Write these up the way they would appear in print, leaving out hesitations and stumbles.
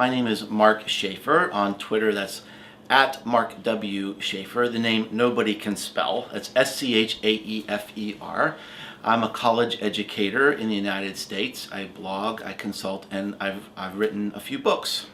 My name is Mark Schaefer. On Twitter, that's at Mark W. Schaefer. The name nobody can spell. That's Schaefer. I'm a college educator in the United States. I blog, I consult, and I've written a few books.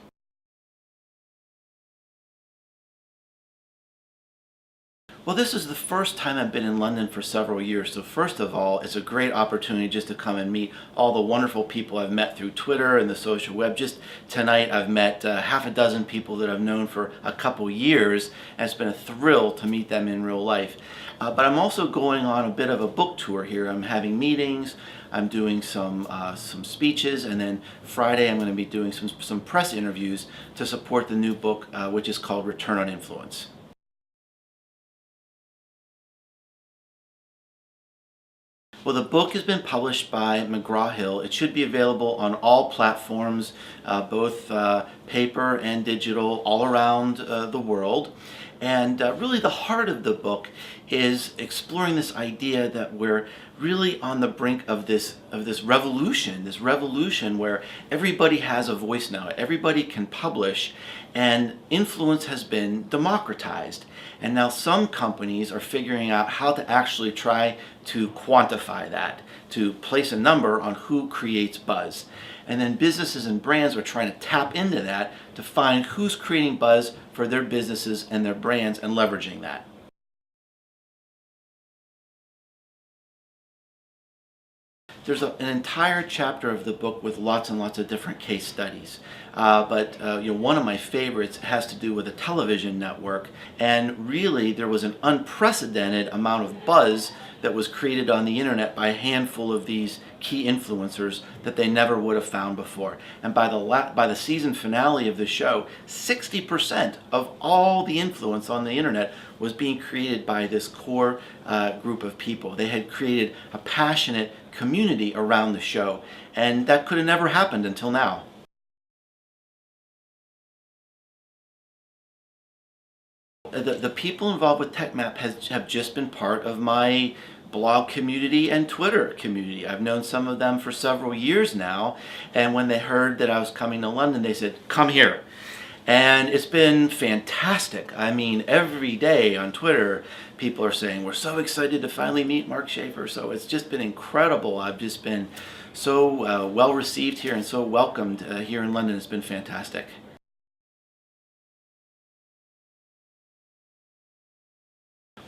Well, this is the first time I've been in London for several years, so first of all, it's a great opportunity just to come and meet all the wonderful people I've met through Twitter and the social web. Just tonight I've met half a dozen people that I've known for a couple years, and it's been a thrill to meet them in real life. But I'm also going on a bit of a book tour here. I'm having meetings, I'm doing some speeches, and then Friday I'm going to be doing some press interviews to support the new book, which is called Return on Influence. Well, the book has been published by McGraw-Hill. It should be available on all platforms, both paper and digital, all around the world. And really the heart of the book is exploring this idea that we're really on the brink of this revolution where everybody has a voice now. Everybody can publish, and influence has been democratized. And now some companies are figuring out how to actually try to quantify that, to place a number on who creates buzz. And then businesses and brands are trying to tap into that to find who's creating buzz for their businesses and their brands and leveraging that. There's an entire chapter of the book with lots and lots of different case studies. But one of my favorites has to do with a television network, and really there was an unprecedented amount of buzz that was created on the internet by a handful of these key influencers that they never would have found before. And by the season finale of the show, 60% of all the influence on the internet was being created by this core group of people. They had created a passionate community around the show, and that could have never happened until now. The people involved with TechMAP have just been part of my blog community and Twitter community. I've known some of them for several years now, and when they heard that I was coming to London, they said, "Come here." And it's been fantastic. I mean, every day on Twitter, people are saying, "We're so excited to finally meet Mark Schaefer." So it's just been incredible. I've just been so well received here and so welcomed here in London. It's been fantastic.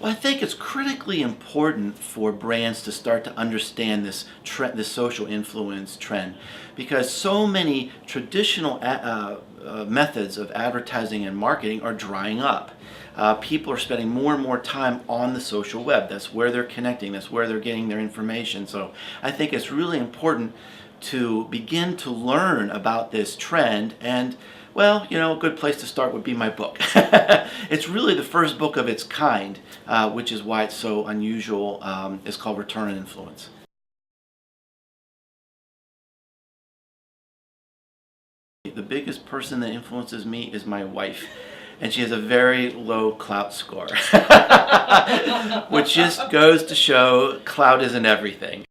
Well, I think it's critically important for brands to start to understand this trend, this social influence trend, because so many traditional methods of advertising and marketing are drying up. People are spending more and more time on the social web. That's where they're connecting. That's where they're getting their information. So I think it's really important to begin to learn about this trend, and well, a good place to start would be my book. It's really the first book of its kind, which is why it's so unusual. It's called Return on Influence. The biggest person that influences me is my wife, and she has a very low clout score, which just goes to show clout isn't everything.